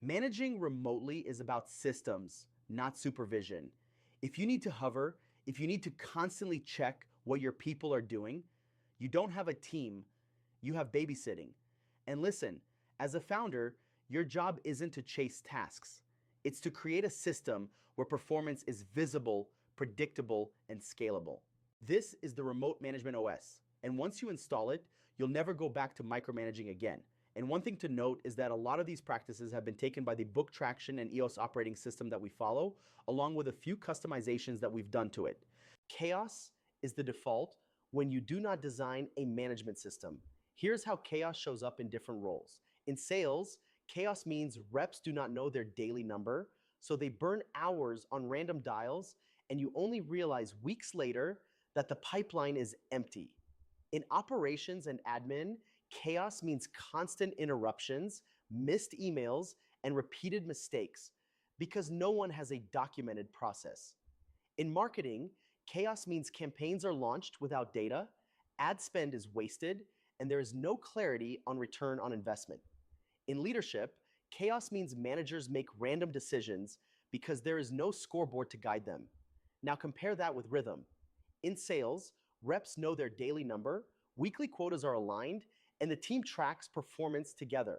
Managing remotely is about systems, not supervision. If you need to hover, if you need to constantly check what your people are doing, you don't have a team, you have babysitting. And listen, as a founder, your job isn't to chase tasks. It's to create a system where performance is visible, predictable, and scalable. This is the Remote Management OS. And once you install it, you'll never go back to micromanaging again. And one thing to note is that a lot of these practices have been taken by the book traction and EOS operating system that we follow, along with a few customizations that we've done to it. Chaos is the default when you do not design a management system. Here's how chaos shows up in different roles. In sales, chaos means reps do not know their daily number, so they burn hours on random dials, and you only realize weeks later that the pipeline is empty. In operations and admin, chaos means constant interruptions, missed emails, and repeated mistakes because no one has a documented process. In marketing, chaos means campaigns are launched without data, ad spend is wasted, and there is no clarity on return on investment. In leadership, chaos means managers make random decisions because there is no scoreboard to guide them. Now compare that with rhythm. In sales, reps know their daily number, weekly quotas are aligned, and the team tracks performance together.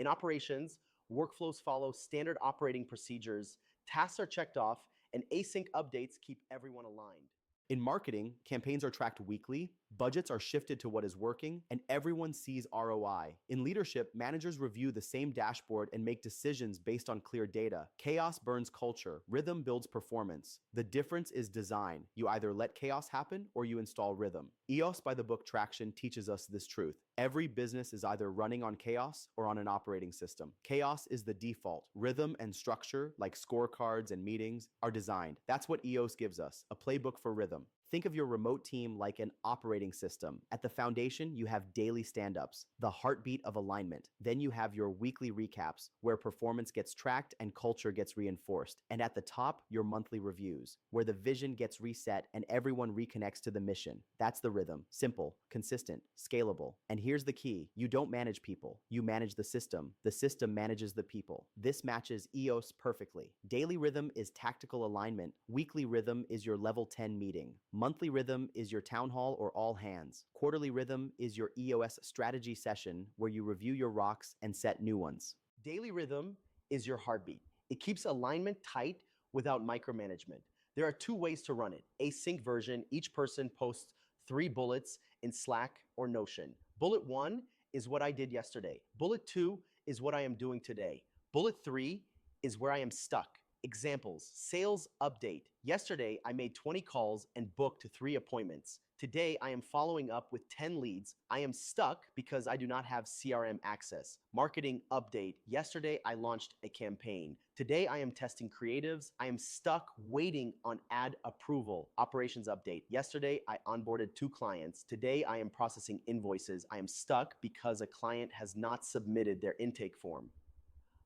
In operations, workflows follow standard operating procedures, tasks are checked off, and async updates keep everyone aligned. In marketing, campaigns are tracked weekly, budgets are shifted to what is working, and everyone sees ROI. In leadership, managers review the same dashboard and make decisions based on clear data. Chaos burns culture, rhythm builds performance. The difference is design. You either let chaos happen or you install rhythm. EOS by the book Traction teaches us this truth. Every business is either running on chaos or on an operating system. Chaos is the default. Rhythm and structure, like scorecards and meetings, are designed. That's what EOS gives us, a playbook for rhythm. Think of your remote team like an operating system. At the foundation, you have daily stand-ups, the heartbeat of alignment. Then you have your weekly recaps, where performance gets tracked and culture gets reinforced. And at the top, your monthly reviews, where the vision gets reset and everyone reconnects to the mission. That's the rhythm. Simple, consistent, scalable. And here's the key. You don't manage people. You manage the system. The system manages the people. This matches EOS perfectly. Daily rhythm is tactical alignment. Weekly rhythm is your level 10 meeting. Monthly rhythm is your town hall or all hands. Quarterly rhythm is your EOS strategy session where you review your rocks and set new ones. Daily rhythm is your heartbeat. It keeps alignment tight without micromanagement. There are two ways to run it. Async version, each person posts 3 bullets in Slack or Notion. Bullet 1 is what I did yesterday. Bullet 2 is what I am doing today. Bullet 3 is where I am stuck. Examples, sales update. Yesterday, I made 20 calls and booked 3 appointments. Today, I am following up with 10 leads. I am stuck because I do not have CRM access. Marketing update. Yesterday, I launched a campaign. Today, I am testing creatives. I am stuck waiting on ad approval. Operations update. Yesterday, I onboarded 2 clients. Today, I am processing invoices. I am stuck because a client has not submitted their intake form.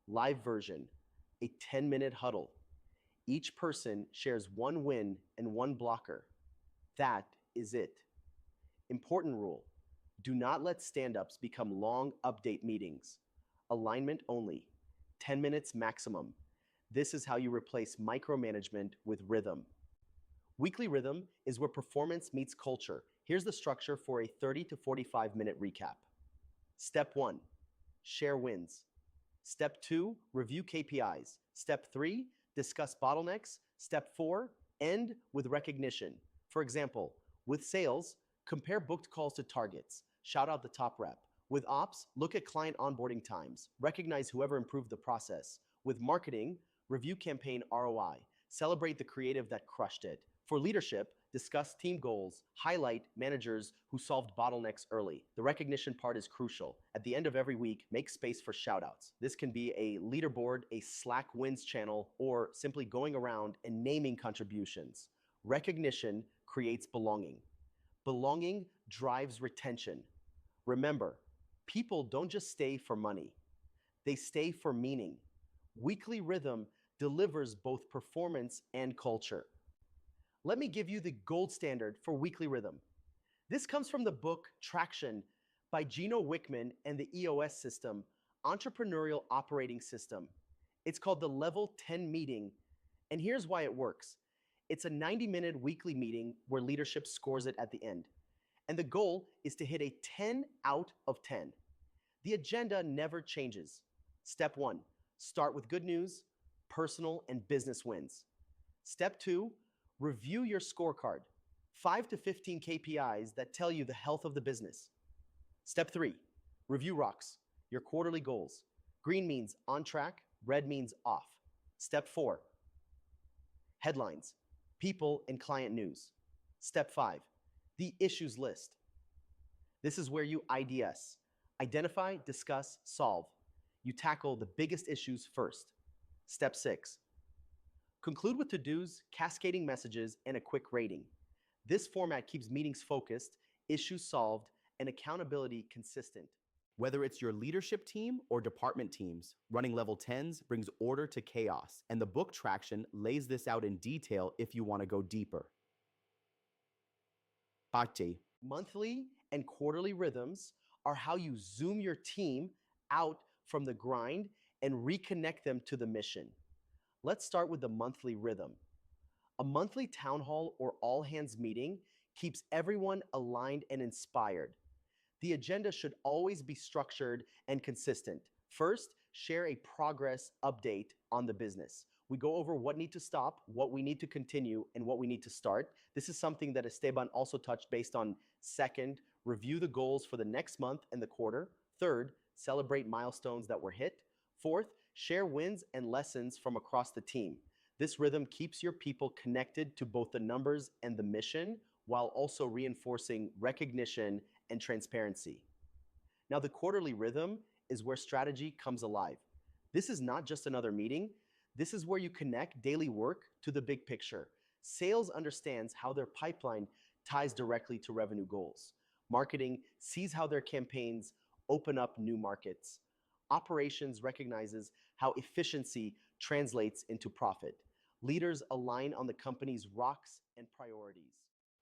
Live version. A 10-minute huddle. Each person shares 1 win and 1 blocker. That is it. Important rule. Do not let stand-ups become long update meetings. Alignment only. 10 minutes maximum. This is how you replace micromanagement with rhythm. Weekly rhythm is where performance meets culture. Here's the structure for a 30 to 45-minute recap. Step 1, share wins. Step 2, review KPIs. Step 3, discuss bottlenecks. Step 4, end with recognition. For example, with sales, compare booked calls to targets. Shout out the top rep. With ops, look at client onboarding times. Recognize whoever improved the process. With marketing, review campaign ROI. Celebrate the creative that crushed it. For leadership, discuss team goals, highlight managers who solved bottlenecks early. The recognition part is crucial. At the end of every week, make space for shoutouts. This can be a leaderboard, a Slack wins channel, or simply going around and naming contributions. Recognition creates belonging. Belonging drives retention. Remember, people don't just stay for money. They stay for meaning. Weekly rhythm delivers both performance and culture. Let me give you the gold standard for weekly rhythm. This comes from the book Traction by Gino Wickman and the EOS system, Entrepreneurial Operating System. It's called the Level 10 meeting, and here's why it works. It's a 90-minute weekly meeting where leadership scores it at the end. And the goal is to hit a 10 out of 10. The agenda never changes. Step 1, start with good news, personal and business wins. Step 2, review your scorecard, 5 to 15 KPIs that tell you the health of the business. Step 3, review rocks, your quarterly goals. Green means on track, red means off. Step 4, headlines, people and client news. Step 5, the issues list. This is where you IDS, identify, discuss, solve. You tackle the biggest issues first. Step 6, conclude with to-dos, cascading messages, and a quick rating. This format keeps meetings focused, issues solved, and accountability consistent. Whether it's your leadership team or department teams, running level 10s brings order to chaos, and the book Traction lays this out in detail if you want to go deeper. Pate. Monthly and quarterly rhythms are how you zoom your team out from the grind and reconnect them to the mission. Let's start with the monthly rhythm. A monthly town hall or all hands meeting keeps everyone aligned and inspired. The agenda should always be structured and consistent. First, share a progress update on the business. We go over what needs to stop, what we need to continue, and what we need to start. This is something that Esteban also touched based on. Second, review the goals for the next month and the quarter. Third, celebrate milestones that were hit. Fourth, share wins and lessons from across the team. This rhythm keeps your people connected to both the numbers and the mission, while also reinforcing recognition and transparency. Now, the quarterly rhythm is where strategy comes alive. This is not just another meeting. This is where you connect daily work to the big picture. Sales understands how their pipeline ties directly to revenue goals. Marketing sees how their campaigns open up new markets. Operations recognizes how efficiency translates into profit. Leaders align on the company's rocks and priorities.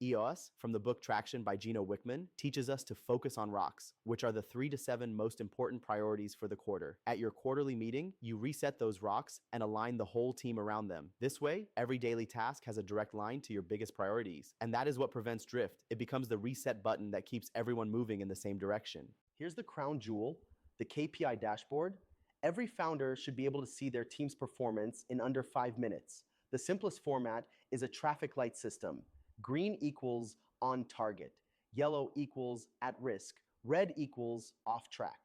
EOS, from the book Traction by Gino Wickman, teaches us to focus on rocks, which are the 3 to 7 most important priorities for the quarter. At your quarterly meeting, you reset those rocks and align the whole team around them. This way, every daily task has a direct line to your biggest priorities. And that is what prevents drift. It becomes the reset button that keeps everyone moving in the same direction. Here's the crown jewel, the KPI dashboard. Every founder should be able to see their team's performance in under 5 minutes. The simplest format is a traffic light system. Green equals on target, yellow equals at risk, red equals off track.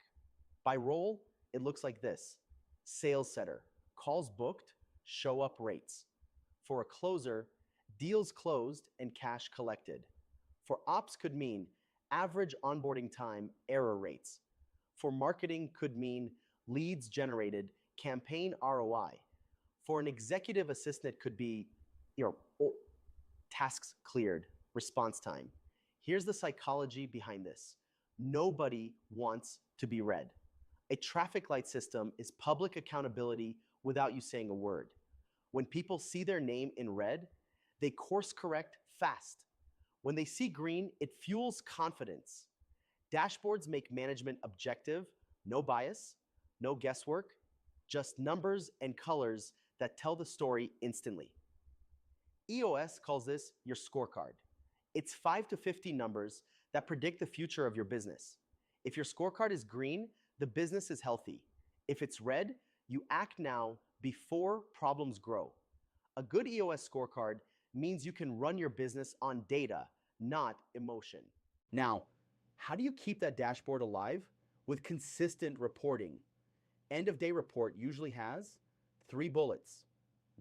By role, it looks like this. Sales setter, calls booked, show up rates. For a closer, deals closed and cash collected. For ops could mean average onboarding time, error rates. For marketing could mean leads generated, campaign ROI. For an executive assistant could be, tasks cleared, response time. Here's the psychology behind this. Nobody wants to be read. A traffic light system is public accountability without you saying a word. When people see their name in red, they course correct fast. When they see green, it fuels confidence. Dashboards make management objective, no bias, no guesswork, just numbers and colors that tell the story instantly. EOS calls this your scorecard. It's 5 to 50 numbers that predict the future of your business. If your scorecard is green, the business is healthy. If it's red, you act now before problems grow. A good EOS scorecard means you can run your business on data, not emotion. Now, how do you keep that dashboard alive? With consistent reporting. End of day report usually has 3 bullets.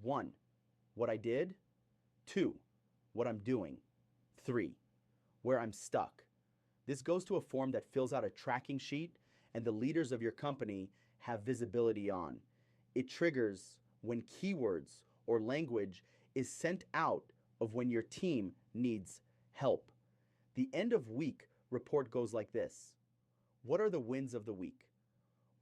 1, what I did. 2, what I'm doing. 3, where I'm stuck. This goes to a form that fills out a tracking sheet and the leaders of your company have visibility on. It triggers when keywords or language is sent out of when your team needs help. The end of week report goes like this. What are the wins of the week?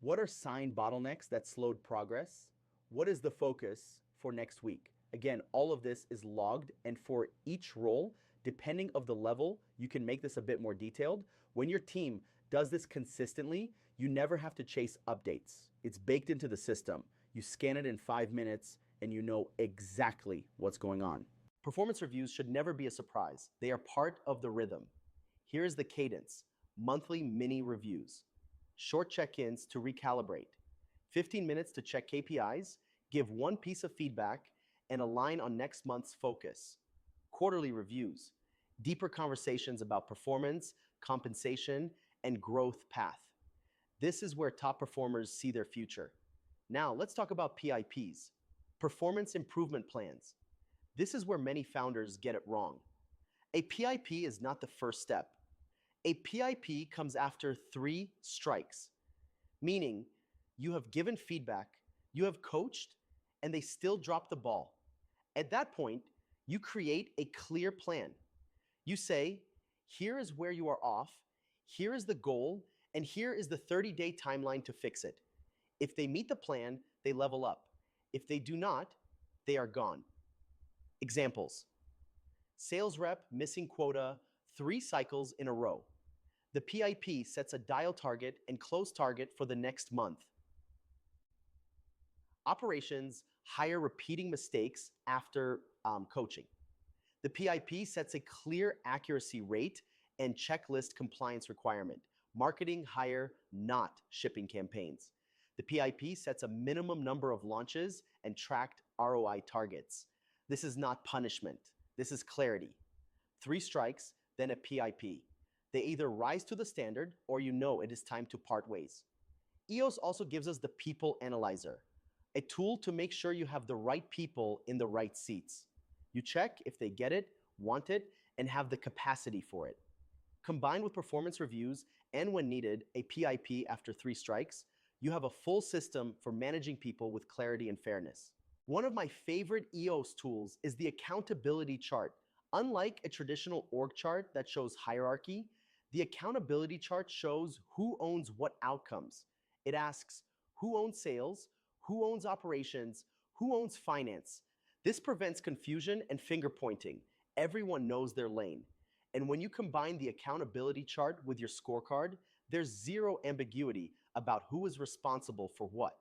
What are signed bottlenecks that slowed progress? What is the focus for next week? Again, all of this is logged, and for each role, depending of the level, you can make this a bit more detailed. When your team does this consistently, you never have to chase updates. It's baked into the system. You scan it in 5 minutes and you know exactly what's going on. Performance reviews should never be a surprise. They are part of the rhythm. Here is the cadence: monthly mini reviews, short check-ins to recalibrate, 15 minutes to check KPIs, give one piece of feedback, and align on next month's focus. Quarterly reviews, deeper conversations about performance, compensation, and growth path. This is where top performers see their future. Now, let's talk about PIPs, performance improvement plans. This is where many founders get it wrong. A PIP is not the first step. A PIP comes after 3 strikes, meaning you have given feedback, you have coached, and they still drop the ball. At that point, you create a clear plan. You say, here is where you are off, here is the goal, and here is the 30-day timeline to fix it. If they meet the plan, they level up. If they do not, they are gone. Examples: sales rep missing quota 3 cycles in a row. The PIP sets a dial target and close target for the next month. Operations hire repeating mistakes after coaching. The PIP sets a clear accuracy rate and checklist compliance requirement. Marketing hire, not shipping campaigns. The PIP sets a minimum number of launches and tracked ROI targets. This is not punishment. This is clarity. 3 strikes, then a PIP. They either rise to the standard or you know it is time to part ways. EOS also gives us the People Analyzer, a tool to make sure you have the right people in the right seats. You check if they get it, want it, and have the capacity for it. Combined with performance reviews and, when needed, a PIP after 3 strikes, you have a full system for managing people with clarity and fairness. One of my favorite EOS tools is the accountability chart. Unlike a traditional org chart that shows hierarchy, the accountability chart shows who owns what outcomes. It asks who owns sales, who owns operations, who owns finance. This prevents confusion and finger pointing. Everyone knows their lane. And when you combine the accountability chart with your scorecard, there's zero ambiguity about who is responsible for what.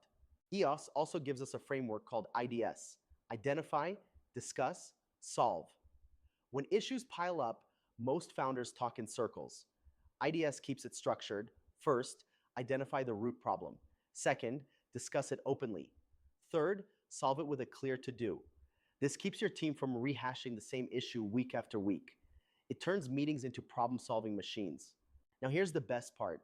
EOS also gives us a framework called IDS: identify, discuss, solve. When issues pile up, most founders talk in circles. IDS keeps it structured. First, identify the root problem. Second, discuss it openly. Third, solve it with a clear to-do. This keeps your team from rehashing the same issue week after week. It turns meetings into problem-solving machines. Now here's the best part.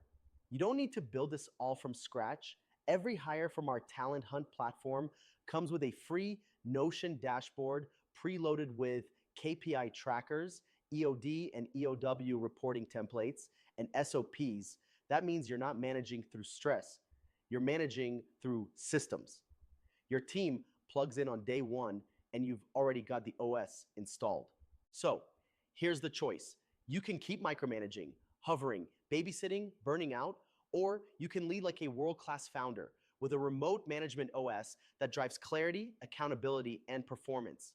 You don't need to build this all from scratch. Every hire from our Talent Hunt platform comes with a free Notion dashboard preloaded with KPI trackers, EOD and EOW reporting templates, and SOPs. That means you're not managing through stress. You're managing through systems. Your team plugs in on day 1 and you've already got the OS installed. So here's the choice. You can keep micromanaging, hovering, babysitting, burning out, or you can lead like a world-class founder with a remote management OS that drives clarity, accountability, and performance.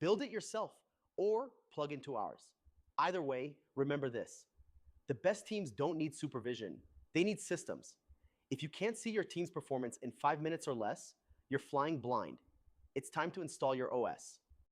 Build it yourself or plug into ours. Either way, remember this: the best teams don't need supervision, they need systems. If you can't see your team's performance in 5 minutes or less, you're flying blind. It's time to install your OS.